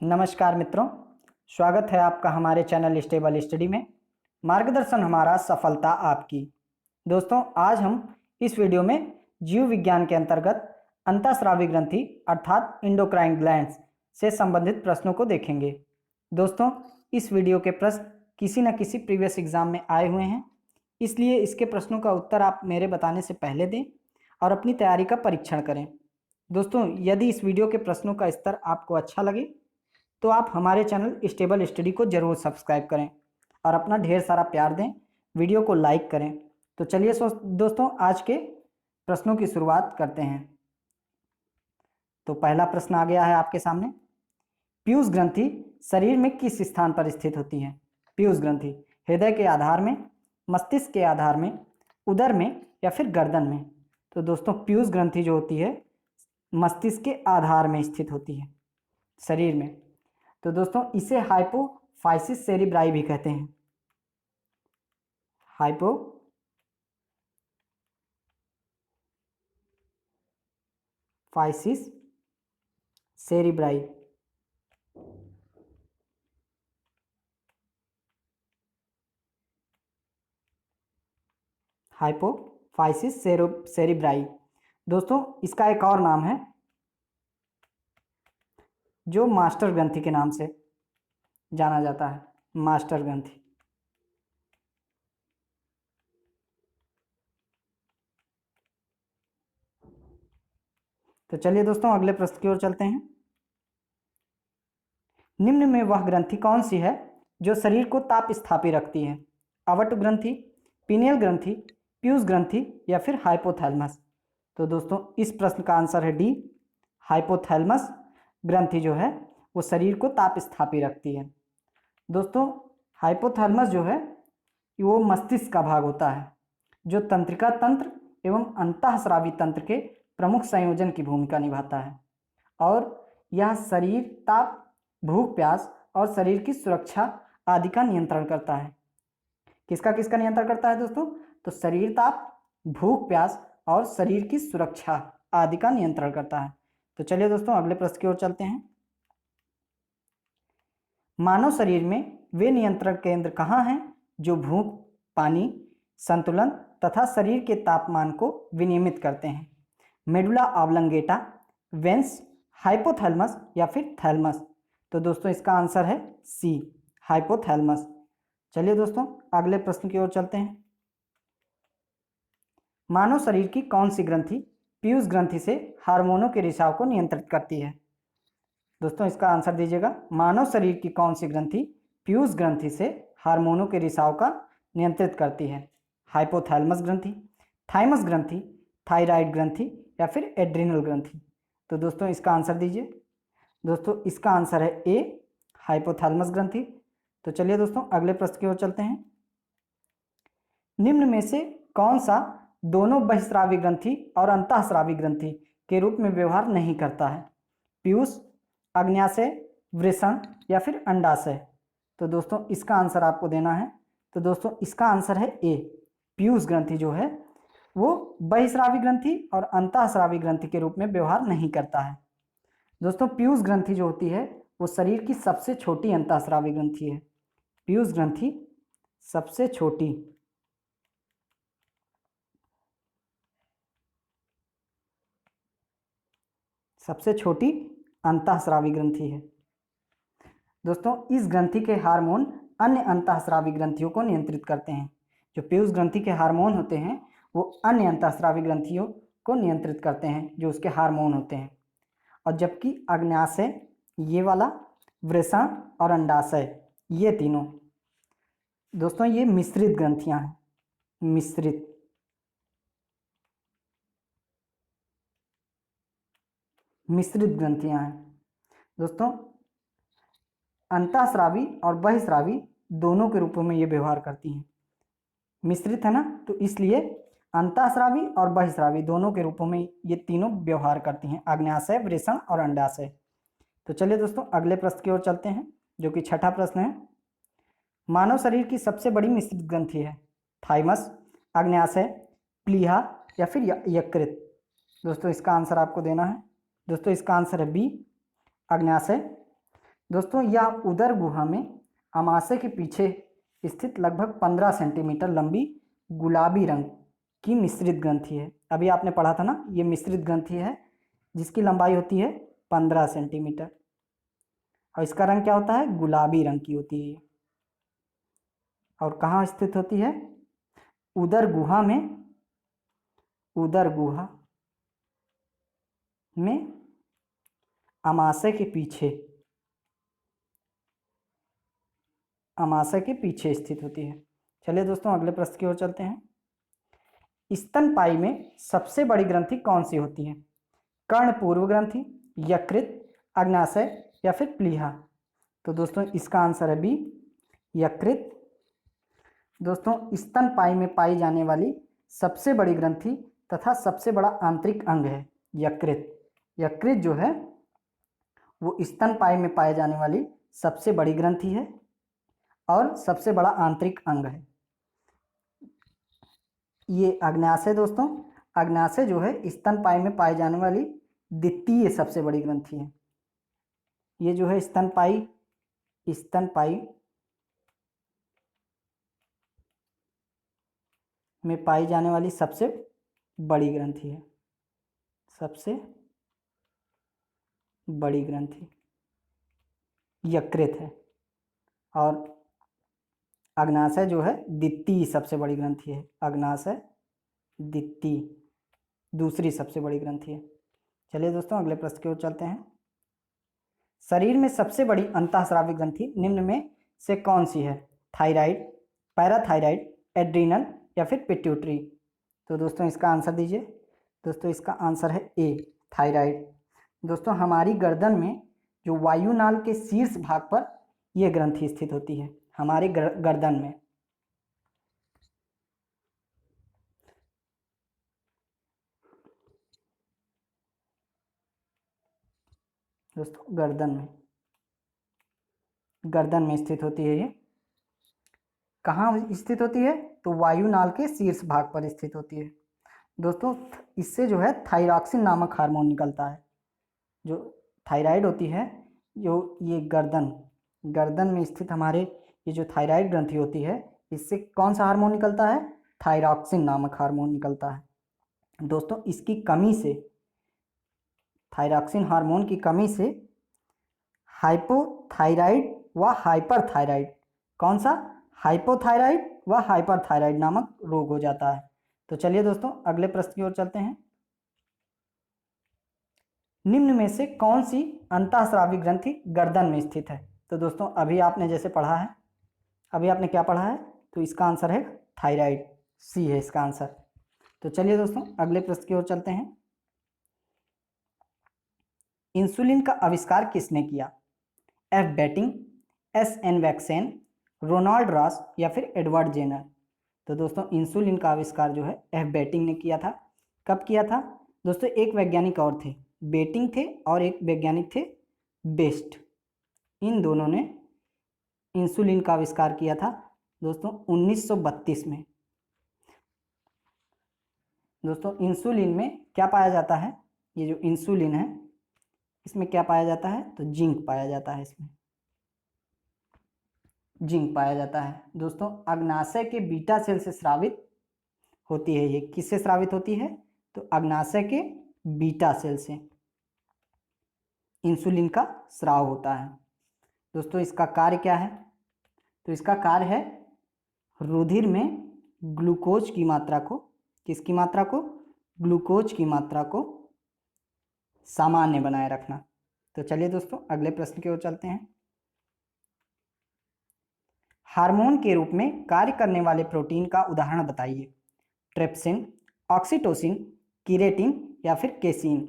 नमस्कार मित्रों, स्वागत है आपका हमारे चैनल स्टेबल स्टडी में। मार्गदर्शन हमारा, सफलता आपकी। दोस्तों, आज हम इस वीडियो में जीव विज्ञान के अंतर्गत अंतःस्रावी ग्रंथि अर्थात इंडोक्राइन ग्लैंड्स से संबंधित प्रश्नों को देखेंगे। दोस्तों, इस वीडियो के प्रश्न किसी न किसी प्रीवियस एग्जाम में आए हुए हैं, इसलिए इसके प्रश्नों का उत्तर आप मेरे बताने से पहले दें और अपनी तैयारी का परीक्षण करें। दोस्तों, यदि इस वीडियो के प्रश्नों का स्तर आपको अच्छा लगे तो आप हमारे चैनल स्टेबल स्टडी को जरूर सब्सक्राइब करें और अपना ढेर सारा प्यार दें, वीडियो को लाइक करें। तो चलिए दोस्तों, आज के प्रश्नों की शुरुआत करते हैं। तो पहला प्रश्न आ गया है आपके सामने। पीयूष ग्रंथि शरीर में किस स्थान पर स्थित होती है? पीयूष ग्रंथि हृदय के आधार में, मस्तिष्क के आधार में, उदर में या फिर गर्दन में? तो दोस्तों, पीयूष ग्रंथि जो होती है मस्तिष्क के आधार में स्थित होती है शरीर में। तो दोस्तों, इसे हाइपोफाइसिस सेरिब्राई भी कहते हैं। Hypophysis cerebri. Hypophysis cerebri. दोस्तों, इसका एक और नाम है जो मास्टर ग्रंथि के नाम से जाना जाता है, मास्टर ग्रंथि। तो चलिए दोस्तों, अगले प्रश्न की ओर चलते हैं। निम्न में वह ग्रंथि कौन सी है जो शरीर को ताप स्थापी रखती है? अवट ग्रंथि, पीनियल ग्रंथि, पीयूष ग्रंथि या फिर हाइपोथैलेमस? तो दोस्तों, इस प्रश्न का आंसर है डी, हाइपोथैलेमस ग्रंथि जो है वो शरीर को ताप स्थापी रखती है। दोस्तों, हाइपोथैलेमस जो है वो मस्तिष्क का भाग होता है जो तंत्रिका तंत्र एवं अंतःस्रावी तंत्र के प्रमुख संयोजन की भूमिका निभाता है और यह शरीर ताप, भूख प्यास और शरीर की सुरक्षा आदि का नियंत्रण करता है। किसका किसका नियंत्रण करता है दोस्तों? तो शरीर ताप, भूख प्यास और शरीर की सुरक्षा आदि का नियंत्रण करता है। तो चलिए दोस्तों, अगले प्रश्न की ओर चलते हैं। मानव शरीर में वे नियंत्रण केंद्र कहाँ हैं जो भूख, पानी, संतुलन तथा शरीर के तापमान को विनियमित करते हैं? मेडुला ऑब्लंगेटा, वेंस, हाइपोथैलेमस या फिर थैलेमस? तो दोस्तों, इसका आंसर है सी, हाइपोथैलेमस। चलिए दोस्तों, अगले प्रश्न की ओर चलते हैं। मानव शरीर की कौन सी ग्रंथि पीयूष ग्रंथि से हार्मोनों के रिसाव को नियंत्रित करती है? दोस्तों, इसका आंसर दीजिएगा। मानव शरीर की कौन सी ग्रंथि पीयूष ग्रंथि से हार्मोनों के रिसाव का नियंत्रित करती है? हाइपोथैलेमस ग्रंथि, थाइमस ग्रंथि, थायराइड ग्रंथि या फिर एड्रिनल ग्रंथि? तो दोस्तों, इसका आंसर दीजिए। दोस्तों, इसका आंसर है ए, हाइपोथैलेमस ग्रंथि। तो चलिए दोस्तों, अगले प्रश्न की ओर चलते हैं। निम्न में से कौन सा दोनों बहिस्रावी ग्रंथि और अंतःस्रावी ग्रंथि के रूप में व्यवहार नहीं करता है? पीयूष, अग्न्याशय, वृषण या फिर अंडाशय? तो दोस्तों, इसका आंसर आपको देना है। तो दोस्तों, इसका आंसर है ए, पीयूष ग्रंथि जो है वो बहिस्रावी ग्रंथि और अंतःस्रावी ग्रंथि के रूप में व्यवहार नहीं करता है। दोस्तों, पीयूष ग्रंथि जो होती है वो शरीर की सबसे छोटी अंतःस्रावी ग्रंथि है। पीयूष ग्रंथि सबसे छोटी अंतःस्रावी ग्रंथि है। दोस्तों, इस ग्रंथि के हार्मोन अन्य अंतःस्रावी ग्रंथियों को नियंत्रित करते हैं। जो पीयूष ग्रंथि के हार्मोन होते हैं वो अन्य अंतःस्रावी ग्रंथियों को नियंत्रित करते हैं जो उसके हार्मोन होते हैं। और जबकि अग्न्याशय, ये वाला, वृषण और अंडाशय, ये तीनों दोस्तों ये मिश्रित ग्रंथियां हैं, मिश्रित ग्रंथियां हैं। दोस्तों, अंतःस्रावी और बहिस्रावी दोनों के रूपों में ये व्यवहार करती हैं। मिश्रित है ना, तो इसलिए अंतःस्रावी और बहिस्रावी दोनों के रूपों में ये तीनों व्यवहार करती हैं, अग्न्याशय, वृषण और अंडाशय। तो चलिए दोस्तों, अगले प्रश्न की ओर चलते हैं जो कि छठा प्रश्न है। मानव शरीर की सबसे बड़ी मिश्रित ग्रंथि है? थाइमस, अग्न्याशय, प्लीहा या फिर यकृत? दोस्तों, इसका आंसर आपको देना है। दोस्तों, इसका आंसर है बी, अग्न्याशय। दोस्तों यह उदर गुहा में अमाशय के पीछे स्थित लगभग 15 सेंटीमीटर लंबी गुलाबी रंग की मिश्रित ग्रंथि है। अभी आपने पढ़ा था ना, ये मिश्रित ग्रंथि है जिसकी लंबाई होती है 15 सेंटीमीटर और इसका रंग क्या होता है, गुलाबी रंग की होती है। और कहाँ स्थित होती है, उदर गुहा में, उदर गुहा में अमाशय के पीछे, अमाशय के पीछे स्थित होती है। चलिए दोस्तों अगले प्रश्न की ओर चलते हैं। स्तनपायी में सबसे बड़ी ग्रंथि कौन सी होती है, कर्णपूर्व ग्रंथि, यकृत, अग्नाशय या फिर प्लीहा। तो दोस्तों इसका आंसर है बी, यकृत। दोस्तों स्तनपायी में पाई जाने वाली सबसे बड़ी ग्रंथि तथा सबसे बड़ा आंतरिक अंग है यकृत। यकृत जो है वो स्तनपायी में पाए जाने वाली सबसे बड़ी ग्रंथि है और सबसे बड़ा आंतरिक अंग है। ये अग्नाशय, दोस्तों अग्नाशय जो है स्तनपायी में पाई जाने वाली द्वितीय सबसे बड़ी ग्रंथि है। ये जो है स्तनपायी में पाई जाने वाली सबसे बड़ी ग्रंथि है, सबसे बड़ी ग्रंथि यकृत है। और अग्नाशय जो है द्वितीय सबसे बड़ी ग्रंथि है, अग्नाशय द्वितीय दूसरी सबसे बड़ी ग्रंथि है। चलिए दोस्तों अगले प्रश्न की ओर चलते हैं। शरीर में सबसे बड़ी अंतःस्रावी ग्रंथि निम्न में से कौन सी है, थायराइड, पैराथायराइड, एड्रीनल या फिर पिट्यूटरी। तो दोस्तों इसका आंसर दीजिए। दोस्तों इसका आंसर है ए, थायराइड। दोस्तों हमारी गर्दन में जो वायुनाल के शीर्ष भाग पर यह ग्रंथि स्थित होती है, हमारे गर्दन में। दोस्तों गर्दन में स्थित होती है। ये कहाँ स्थित होती है, तो वायुनाल के शीर्ष भाग पर स्थित होती है। दोस्तों इससे जो है थायरॉक्सिन नामक हार्मोन निकलता है। जो थायराइड होती है, जो ये गर्दन में स्थित हमारे ये जो थायराइड ग्रंथि होती है, इससे कौन सा हार्मोन निकलता है, थायरॉक्सिन नामक हार्मोन निकलता है। दोस्तों इसकी कमी से, थायरॉक्सिन हार्मोन की कमी से हाइपोथायराइड व हाइपरथायराइड, कौन सा, हाइपोथायराइड व हाइपरथायराइड नामक रोग हो जाता है। तो चलिए दोस्तों अगले प्रश्न की ओर चलते हैं। निम्न में से कौन सी अंतःस्रावी ग्रंथि गर्दन में स्थित है। तो दोस्तों अभी आपने जैसे पढ़ा है, अभी आपने क्या पढ़ा है, तो इसका आंसर है थायराइड, सी है इसका आंसर। तो चलिए दोस्तों अगले प्रश्न की ओर चलते हैं। इंसुलिन का आविष्कार किसने किया, F Banting, S N Waksman, Ronald Ross या फिर एडवर्ड जेनर। तो दोस्तों इंसुलिन का आविष्कार जो है एफ बेटिंग ने किया था। कब किया था दोस्तों, एक वैज्ञानिक और थे, बेटिंग थे और एक वैज्ञानिक थे बेस्ट। इन दोनों ने इंसुलिन का आविष्कार किया था दोस्तों 1932 में। दोस्तों इंसुलिन में क्या पाया जाता है, ये जो इंसुलिन है इसमें क्या पाया जाता है, तो जिंक पाया जाता है, इसमें जिंक पाया जाता है। दोस्तों अग्नाशय के बीटा सेल से स्रावित होती है। ये किससे स्रावित होती है, तो अग्नाशय के बीटा सेल से इंसुलिन का स्राव होता है। दोस्तों इसका कार्य क्या है, तो इसका कार्य है रुधिर में ग्लूकोज की मात्रा को, किसकी मात्रा को, ग्लूकोज की मात्रा को सामान्य बनाए रखना। तो चलिए दोस्तों अगले प्रश्न की ओर चलते हैं। हार्मोन के रूप में कार्य करने वाले प्रोटीन का उदाहरण बताइए, ट्रिप्सिन, ऑक्सीटोसिन, कीरेटिन या फिर केसीन।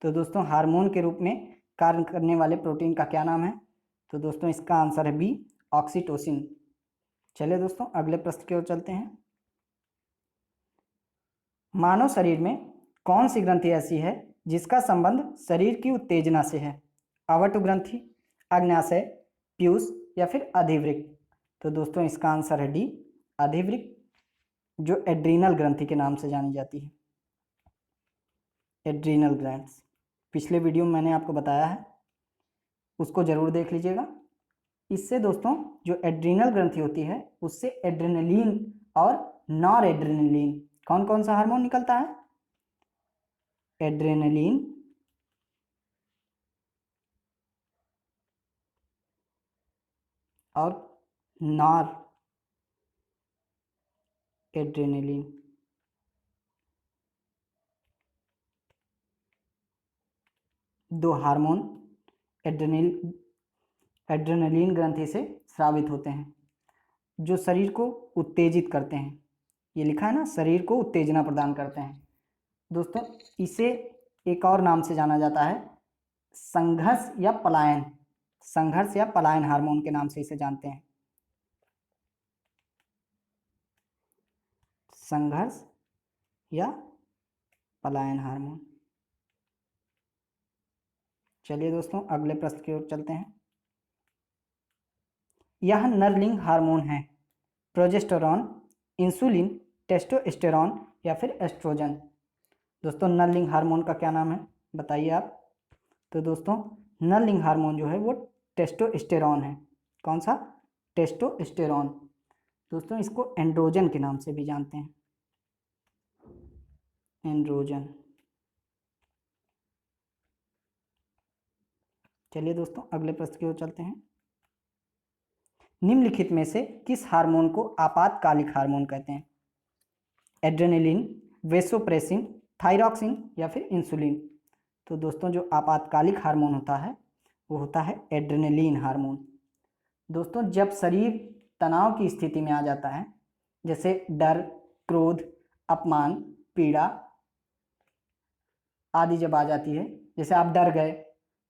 तो दोस्तों हार्मोन के रूप में कार्य करने वाले प्रोटीन का क्या नाम है, तो दोस्तों इसका आंसर है बी, ऑक्सीटोसिन। चलिए दोस्तों अगले प्रश्न की ओर चलते हैं। मानव शरीर में कौन सी ग्रंथि ऐसी है जिसका संबंध शरीर की उत्तेजना से है, अवटु ग्रंथि, अग्न्याशय, पीयूष या फिर अधिवृक्क। तो दोस्तों इसका आंसर है डी, अधिवृक्क, जो एड्रीनल ग्रंथि के नाम से जानी जाती है, एड्रीनल ग्लैंड्स। पिछले वीडियो में मैंने आपको बताया है, उसको जरूर देख लीजिएगा। इससे दोस्तों जो एड्रीनल ग्रंथि होती है उससे एड्रेनलिन और नॉर एड्रेनलिन, कौन कौन सा हार्मोन निकलता है? एड्रेनलिन और नॉर एड्रेनलिन। दो हार्मोन एड्रेनलिन ग्रंथि से स्रावित होते हैं जो शरीर को उत्तेजित करते हैं। ये लिखा है ना, शरीर को उत्तेजना प्रदान करते हैं। दोस्तों इसे एक और नाम से जाना जाता है संघर्ष या पलायन, संघर्ष या पलायन हार्मोन के नाम से इसे जानते हैं। संघर्ष या पलायन हार्मोन। चलिए दोस्तों अगले प्रश्न की ओर चलते हैं। यह नरलिंग हार्मोन है, प्रोजेस्टेरॉन, इंसुलिन, टेस्टोस्टेरॉन या फिर एस्ट्रोजन। दोस्तों नरलिंग हार्मोन का क्या नाम है बताइए आप? तो दोस्तों नरलिंग हार्मोन जो है वो टेस्टोस्टेरॉन है। कौन सा? टेस्टोस्टेरॉन। दोस्तों इसको एंड्रोजन के नाम से भी जानते हैं, एंड्रोजन। चलिए दोस्तों अगले प्रश्न की ओर चलते हैं। निम्नलिखित में से किस हार्मोन को आपातकालिक हार्मोन कहते हैं? एड्रेनलिन, वेसोप्रेसिन, थायरॉक्सिन या फिर इंसुलिन। तो दोस्तों जो आपातकालिक हार्मोन होता है वो होता है एड्रेनलिन हार्मोन। दोस्तों जब शरीर तनाव की स्थिति में आ जाता है, जैसे डर, क्रोध, अपमान, पीड़ा आदि जब आ जाती है, जैसे आप डर गए,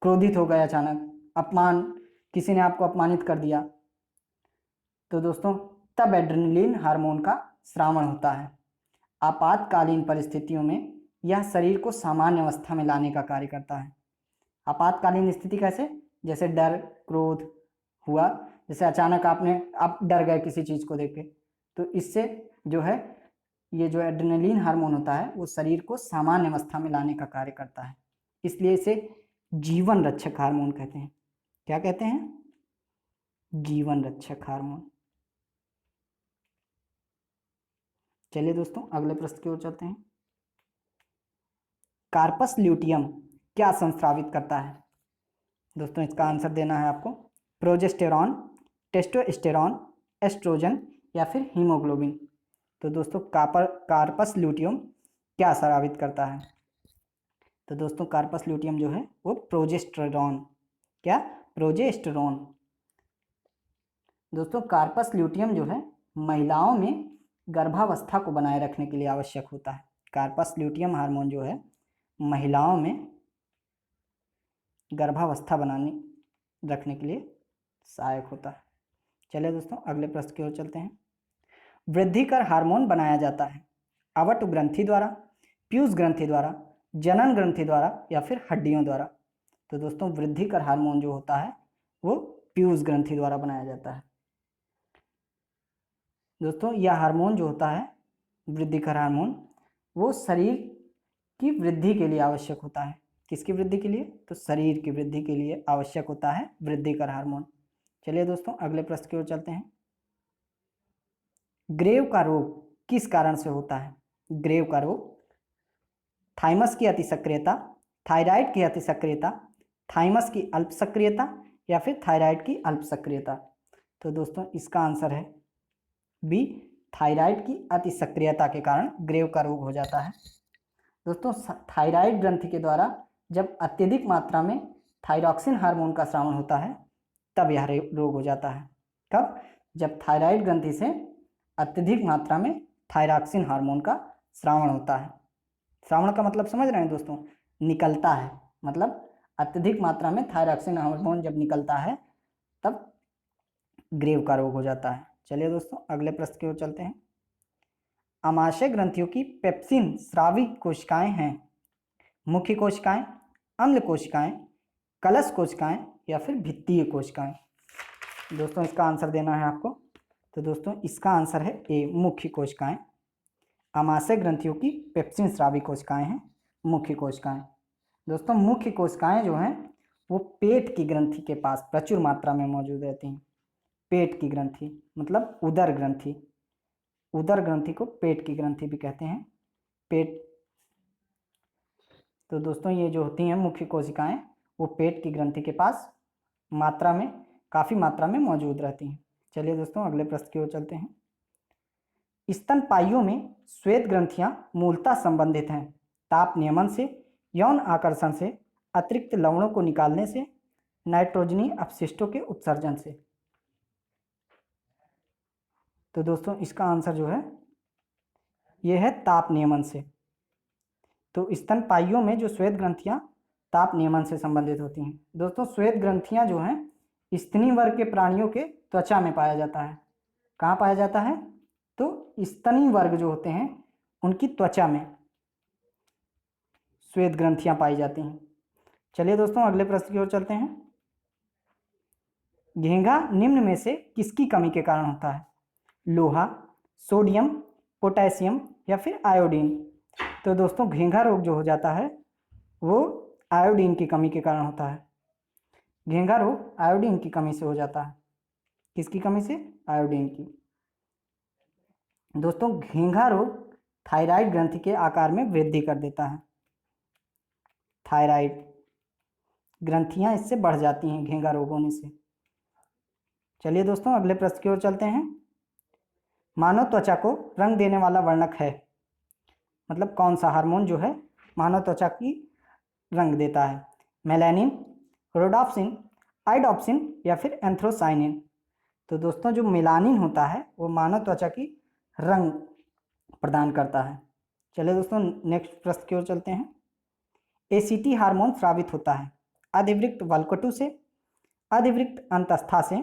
क्रोधित हो गए अचानक, अपमान, किसी ने आपको अपमानित कर दिया, तो दोस्तों तब एड्रेनलिन हार्मोन का स्रावण होता है। आपातकालीन परिस्थितियों में यह शरीर को सामान्य अवस्था में लाने का कार्य करता है। आपातकालीन स्थिति कैसे? जैसे डर, क्रोध हुआ, जैसे अचानक आप डर गए किसी चीज को देख के, तो इससे जो है ये जो एड्रेनलिन हार्मोन होता है वो शरीर को सामान्य अवस्था में लाने का कार्य करता है। इसलिए इसे जीवन रक्षक हार्मोन कहते हैं। क्या कहते हैं? जीवन रक्षक हार्मोन। चलिए दोस्तों अगले प्रश्न की ओर चलते हैं। कार्पस ल्यूटियम क्या संस्रावित करता है? दोस्तों इसका आंसर देना है आपको। प्रोजेस्टेरॉन, टेस्टोस्टेरॉन, एस्ट्रोजन या फिर हीमोग्लोबिन। तो दोस्तों कार्पस ल्यूटियम क्या स्रावित करता है? तो दोस्तों कार्पस ल्यूटियम जो है वो प्रोजेस्टेरॉन। क्या? प्रोजेस्टेरॉन। दोस्तों कार्पस ल्यूटियम जो है महिलाओं में गर्भावस्था को बनाए रखने के लिए आवश्यक होता है। कार्पस ल्यूटियम हार्मोन जो है महिलाओं में गर्भावस्था बनाने रखने के लिए सहायक होता है। चलिए दोस्तों अगले प्रश्न की ओर चलते हैं। वृद्धिकर हार्मोन बनाया जाता है अवट ग्रंथि द्वारा, पीयूष ग्रंथि द्वारा, जनन ग्रंथि द्वारा या फिर हड्डियों द्वारा। तो दोस्तों वृद्धिकर हार्मोन जो होता है वो पीयूष ग्रंथि द्वारा बनाया जाता है। दोस्तों यह हार्मोन जो होता है वृद्धिकर हार्मोन वो शरीर की वृद्धि के लिए आवश्यक होता है। किसकी वृद्धि के लिए? तो शरीर की वृद्धि के लिए आवश्यक होता है वृद्धिकर हार्मोन। चलिए दोस्तों अगले प्रश्न की ओर चलते हैं। ग्रेव का रोग किस कारण से होता है? ग्रेव का रोग थाइमस की अति सक्रियता, थायराइड की अति सक्रियता, थाइमस की अल्प सक्रियता या फिर थायराइड की अल्प सक्रियता। तो दोस्तों इसका आंसर है बी, थायराइड की अति सक्रियता के कारण ग्रेव का रोग हो जाता है। दोस्तों थायराइड ग्रंथि के द्वारा जब अत्यधिक मात्रा में थायरॉक्सिन हार्मोन का स्रावण होता है तब यह रोग हो जाता है। कब? जब थायराइड ग्रंथि से अत्यधिक मात्रा में थायरॉक्सिन हार्मोन का स्रावण होता है। श्रावण का मतलब समझ रहे हैं दोस्तों? निकलता है, मतलब अत्यधिक मात्रा में थायरॉक्सिन हार्मोन जब निकलता है तब ग्रेव का रोग हो जाता है। चलिए दोस्तों अगले प्रश्न की ओर चलते हैं। आमाशय ग्रंथियों की पेप्सिन स्रावी कोशिकाएं हैं मुख्य कोशिकाएं, अम्ल कोशिकाएं, कलश कोशिकाएं या फिर भित्तीय कोशिकाएं। दोस्तों इसका आंसर देना है आपको। तो दोस्तों इसका आंसर है ए, मुख्य कोशिकाएं। आमाशय ग्रंथियों की पेप्सिन स्रावी कोशिकाएं हैं मुख्य कोशिकाएं। दोस्तों मुख्य कोशिकाएं जो हैं वो पेट की ग्रंथि के पास प्रचुर मात्रा में मौजूद रहती हैं। पेट की ग्रंथि मतलब उदर ग्रंथि, उदर ग्रंथि को पेट की ग्रंथि भी कहते हैं। पेट, तो दोस्तों ये जो होती हैं मुख्य कोशिकाएं वो पेट की ग्रंथि के पास मात्रा में, काफ़ी मात्रा में मौजूद रहती हैं। चलिए दोस्तों अगले प्रश्न की ओर चलते हैं। स्तनपाइयों में श्वेत ग्रंथियां मूलतः संबंधित हैं ताप नियमन से, यौन आकर्षण से, अतिरिक्त लवणों को निकालने से, नाइट्रोजनी अपशिष्टों के उत्सर्जन से। तो दोस्तों इसका आंसर जो है ये है ताप नियमन से। तो स्तनपाइयों में जो श्वेत ग्रंथियां ताप नियमन से संबंधित होती हैं। दोस्तों श्वेत ग्रंथियां जो हैं स्तनी वर्ग के प्राणियों के त्वचा में पाया जाता है। कहाँ पाया जाता है? तो स्तनी वर्ग जो होते हैं उनकी त्वचा में श्वेत ग्रंथियां पाई जाती हैं। चलिए दोस्तों अगले प्रश्न की ओर चलते हैं। घेंघा निम्न में से किसकी कमी के कारण होता है? लोहा, सोडियम, पोटेशियम या फिर आयोडीन। तो दोस्तों घेंघा रोग जो हो जाता है वो आयोडीन की कमी के कारण होता है। घेंघा रोग आयोडीन की कमी से हो जाता है। किसकी कमी से? आयोडीन की। दोस्तों घेंघा रोग थायराइड ग्रंथि के आकार में वृद्धि कर देता है। थायराइड ग्रंथियां इससे बढ़ जाती हैं घेंघा रोग होने से। चलिए दोस्तों अगले प्रश्न की ओर चलते हैं। मानव त्वचा को रंग देने वाला वर्णक है, मतलब कौन सा हार्मोन जो है मानव त्वचा की रंग देता है? मेलानिन, रोडोप्सिन, आइडोप्सिन या फिर एंथ्रोसाइनिन। तो दोस्तों जो मेलानिन होता है वो मानव त्वचा की रंग प्रदान करता है। चलिए दोस्तों नेक्स्ट प्रश्न की ओर चलते हैं। एसीटी हार्मोन स्रावित होता है अधिवृक्क वल्कटु से, अधिवृक्क अंतस्था से,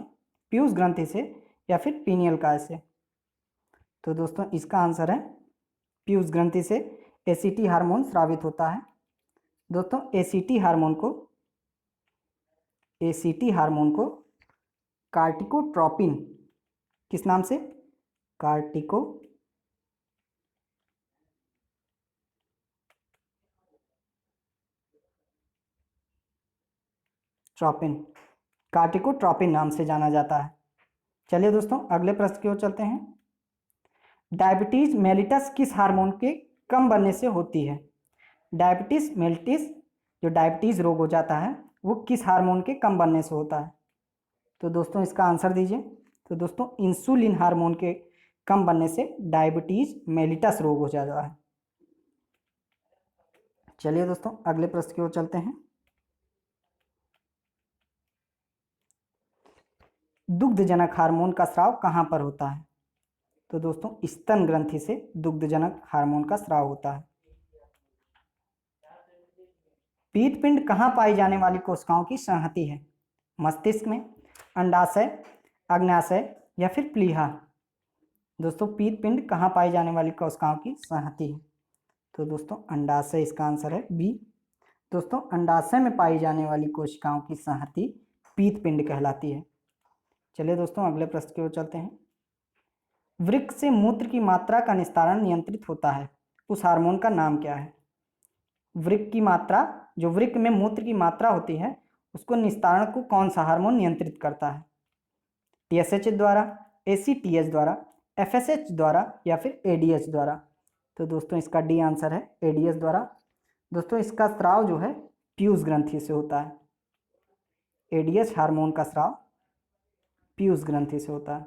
पीयूष ग्रंथि से या फिर पीनियल काय से। तो दोस्तों इसका आंसर है पीयूष ग्रंथि से एसीटी हार्मोन स्रावित होता है। दोस्तों एसीटी हार्मोन को कार्टिकोट्रोपिन, किस नाम से? कार्टिकोट्रोपिन नाम से जाना जाता है। चलिए दोस्तों अगले प्रश्न की ओर चलते हैं। डायबिटीज मेलिटस किस हार्मोन के कम बनने से होती है? डायबिटीज मेलिटस जो डायबिटीज रोग हो जाता है वो किस हार्मोन के कम बनने से होता है? तो दोस्तों इसका आंसर दीजिए। तो दोस्तों इंसुलिन हार्मोन के कम बनने से डायबिटीज मेलिटस रोग हो जाता है। चलिए दोस्तों अगले प्रश्न की ओर चलते हैं। दुग्धजनक हार्मोन का स्राव कहाँ पर होता है? तो दोस्तों स्तन ग्रंथि से दुग्धजनक हार्मोन का स्राव होता है। पीतपिंड कहाँ पाई जाने वाली कोशिकाओं की संहति है? मस्तिष्क में, अंडाशय, अग्नाशय या फिर प्लीहा। दोस्तों पीतपिंड कहाँ पाई जाने वाली कोशिकाओं की संहति है? तो दोस्तों अंडाशय इसका आंसर है बी। दोस्तों अंडाशय में पाई जाने वाली कोशिकाओं की संहति पीतपिंड कहलाती है। चलिए दोस्तों अगले प्रश्न की ओर चलते हैं। वृक्क से मूत्र की मात्रा का निस्तारण नियंत्रित होता है, उस हार्मोन का नाम क्या है? वृक्क की मात्रा, जो वृक्क में मूत्र की मात्रा होती है उसको निस्तारण को कौन सा हार्मोन नियंत्रित करता है? टीएसएच द्वारा, एसीटीएच द्वारा, एफएसएच द्वारा या फिर एडीएच द्वारा। तो दोस्तों इसका डी आंसर है एडीएच द्वारा। दोस्तों इसका स्राव जो है पीयूष ग्रंथि से होता है। एडीएच हार्मोन का स्राव पीयूष ग्रंथि से होता है।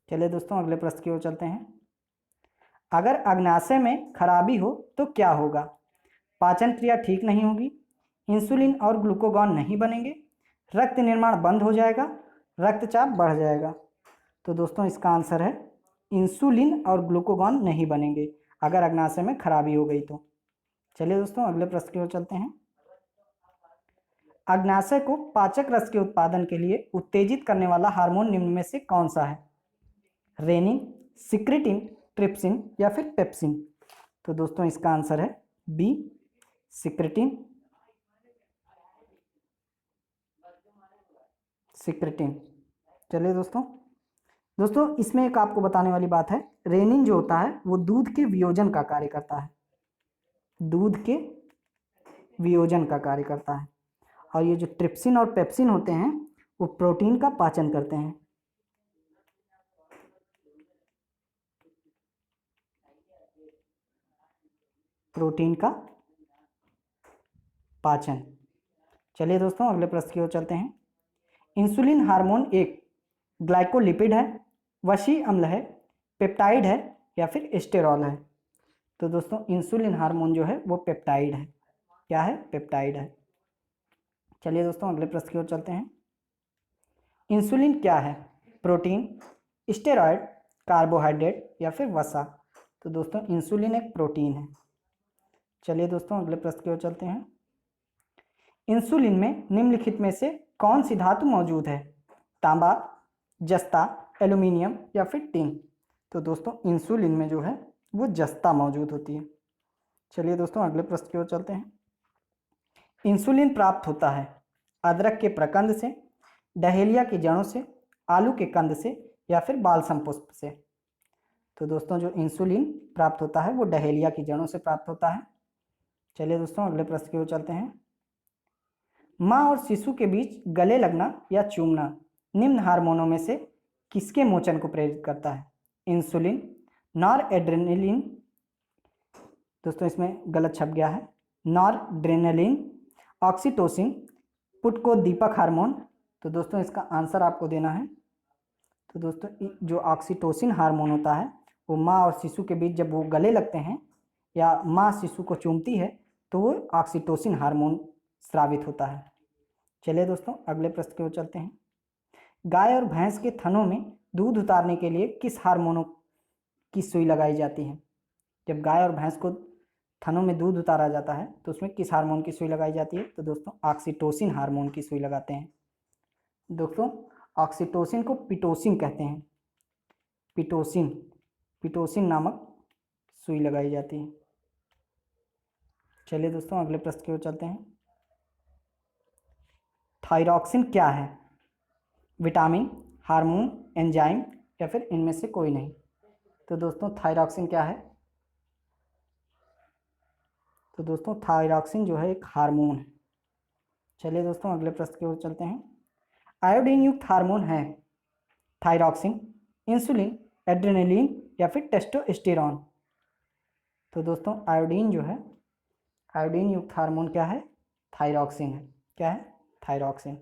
चलिए दोस्तों अगले प्रश्न की ओर चलते हैं। अगर अग्नाशय में खराबी हो तो क्या होगा? पाचन क्रिया ठीक नहीं होगी, इंसुलिन और ग्लूकागॉन नहीं बनेंगे, रक्त निर्माण बंद हो जाएगा, रक्तचाप बढ़ जाएगा। तो दोस्तों इसका आंसर है इंसुलिन और ग्लूकागॉन नहीं बनेंगे अगर अग्नाशय में खराबी हो गई तो। चलिए दोस्तों अगले प्रश्न की ओर चलते हैं। अग्नाशय को पाचक रस के उत्पादन के लिए उत्तेजित करने वाला हार्मोन निम्न में से कौन सा है? रेनिन, सिक्रेटिन, ट्रिप्सिन या फिर पेप्सिन। तो दोस्तों इसका आंसर है बी, सिक्रेटिन। चलिए दोस्तों इसमें एक आपको बताने वाली बात है। रेनिन जो होता है वो दूध के वियोजन का कार्य करता है। दूध के वियोजन का कार्य करता है। और ये जो ट्रिप्सिन और पेप्सिन होते हैं वो प्रोटीन का पाचन करते हैं। प्रोटीन का पाचन। चलिए दोस्तों अगले प्रश्न की ओर चलते हैं। इंसुलिन हार्मोन एक ग्लाइकोलिपिड है, वशीय अम्ल है, पेप्टाइड है या फिर स्टेरॉल है? तो दोस्तों इंसुलिन हार्मोन जो है वो पेप्टाइड है। क्या है? पेप्टाइड है। चलिए दोस्तों अगले प्रश्न की ओर चलते हैं। इंसुलिन क्या है? प्रोटीन, स्टेरॉयड, कार्बोहाइड्रेट या फिर वसा? तो दोस्तों इंसुलिन एक प्रोटीन है। चलिए दोस्तों अगले प्रश्न की ओर चलते हैं। इंसुलिन में निम्नलिखित में से कौन सी धातु मौजूद है? तांबा, जस्ता, एल्यूमिनियम या फिर टिन? तो दोस्तों इंसुलिन में जो है वो जस्ता मौजूद होती है। चलिए दोस्तों अगले प्रश्न की ओर चलते हैं। इंसुलिन प्राप्त होता है अदरक के प्रकंद से, डहेलिया की जड़ों से, आलू के कंद से या फिर बालसम पुष्प से? तो दोस्तों जो इंसुलिन प्राप्त होता है वो डहेलिया की जड़ों से प्राप्त होता है। चलिए दोस्तों अगले प्रश्न की ओर चलते हैं। माँ और शिशु के बीच गले लगना या चूमना निम्न हार्मोनों में से किसके मोचन को प्रेरित करता है? इंसुलिन, नॉरएड्रेनालिन, दोस्तों इसमें गलत छप गया है, नॉरएड्रेनालिन, ऑक्सीटोसिन, पुटकोदीपक हार्मोन? तो दोस्तों इसका आंसर आपको देना है। तो दोस्तों जो ऑक्सीटोसिन हार्मोन होता है वो माँ और शिशु के बीच जब वो गले लगते हैं या माँ शिशु को चूमती है तो वो ऑक्सीटोसिन हार्मोन स्रावित होता है। चलिए दोस्तों अगले प्रश्न की ओर चलते हैं। गाय और भैंस के थनों में दूध उतारने के लिए किस हार्मोनों की सुई लगाई जाती है? जब गाय और भैंस को थनों में दूध उतारा जाता है तो उसमें किस हार्मोन की सुई लगाई जाती है? तो दोस्तों ऑक्सीटोसिन हार्मोन की सुई लगाते हैं। दोस्तों ऑक्सीटोसिन को पिटोसिन कहते हैं। पिटोसिन नामक सुई लगाई जाती है। चलिए दोस्तों अगले प्रश्न की ओर चलते हैं। थायरॉक्सिन क्या है? विटामिन, हार्मोन, एंजाइम या फिर इनमें से कोई नहीं? तो दोस्तों थायरॉक्सिन क्या है? तो दोस्तों थायरॉक्सिन जो है एक हार्मोन है। चलिए दोस्तों अगले प्रश्न की ओर चलते हैं। आयोडीन युक्त हार्मोन है थायरॉक्सिन, इंसुलिन, एड्रेनलिन या फिर टेस्टोस्टेरॉन? तो दोस्तों आयोडीन जो है, आयोडीन युक्त हार्मोन क्या है? थायरॉक्सिन है। क्या है? थायरॉक्सिन।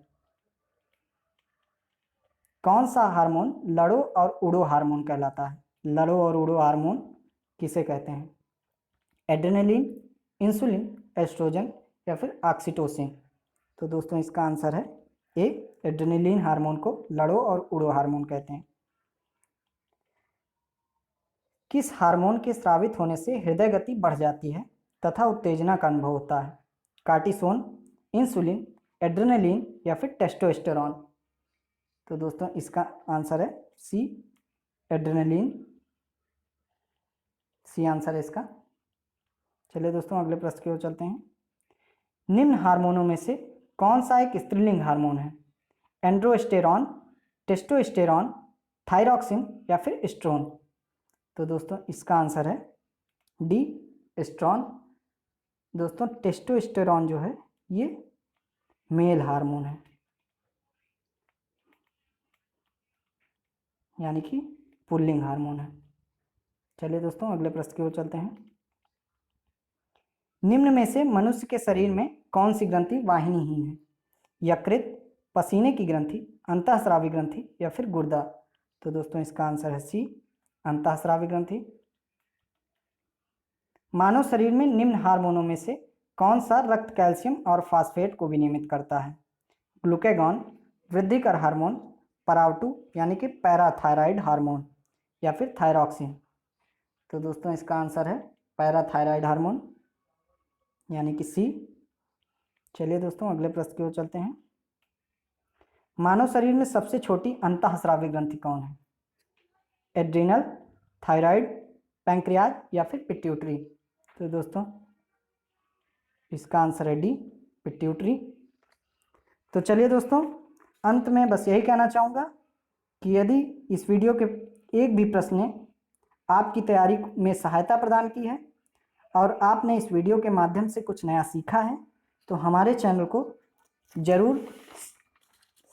कौन सा हार्मोन लड़ो और उड़ो हार्मोन कहलाता है? लड़ो और उड़ो हार्मोन किसे कहते हैं? एड्रेनलिन, इंसुलिन, एस्ट्रोजन या फिर ऑक्सीटोसिन? तो दोस्तों इसका आंसर है ए, एड्रेनलिन हार्मोन को लड़ो और उड़ो हार्मोन कहते हैं। किस हार्मोन के स्रावित होने से हृदय गति बढ़ जाती है तथा उत्तेजना का अनुभव होता है? कार्टिसोन, इंसुलिन, एड्रेनलिन या फिर टेस्टोस्टेरॉन? तो दोस्तों इसका आंसर है सी, एड्रेनलिन। सी आंसर है इसका। चलिए दोस्तों अगले प्रश्न की ओर चलते हैं। निम्न हार्मोनों में से कौन सा एक स्त्रीलिंग हार्मोन है? एंड्रोस्टेरॉन, टेस्टोस्टेरॉन, थायरॉक्सिन या फिर एस्ट्रोन? तो दोस्तों इसका आंसर है डी, एस्ट्रॉन। दोस्तों टेस्टोस्टेरॉन जो है ये मेल हार्मोन है, यानी कि पुल्लिंग हार्मोन है। चलिए दोस्तों अगले प्रश्न की ओर चलते हैं। निम्न में से मनुष्य के शरीर में कौन सी ग्रंथि वाहिनीहीन है? यकृत, पसीने की ग्रंथि, अंतःस्रावी ग्रंथि या फिर गुर्दा? तो दोस्तों इसका आंसर है सी, अंतःस्रावी ग्रंथि। मानव शरीर में निम्न हार्मोनों में से कौन सा रक्त कैल्शियम और फास्फेट को विनियमित करता है? ग्लूकेगॉन, वृद्धिकर हार्मोन, परावटू यानी कि पैराथायराइड हार्मोन या फिर थायरॉक्सिन? तो दोस्तों इसका आंसर है पैराथायराइड हार्मोन, यानी कि सी। चलिए दोस्तों अगले प्रश्न की ओर चलते हैं। मानव शरीर में सबसे छोटी अंतःस्रावी ग्रंथि कौन है? एड्रिनल, थायराइड, पैंक्रियाज या फिर पिट्यूटरी? तो दोस्तों इसका आंसर है डी, पिट्यूटरी। तो चलिए दोस्तों अंत में बस यही कहना चाहूँगा कि यदि इस वीडियो के एक भी प्रश्न ने आपकी तैयारी में सहायता प्रदान की है और आपने इस वीडियो के माध्यम से कुछ नया सीखा है तो हमारे चैनल को ज़रूर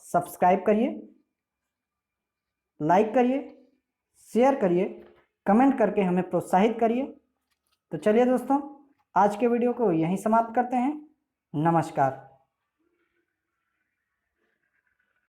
सब्सक्राइब करिए, लाइक करिए, शेयर करिए, कमेंट करके हमें प्रोत्साहित करिए। तो चलिए दोस्तों, आज के वीडियो को यहीं समाप्त करते हैं। नमस्कार।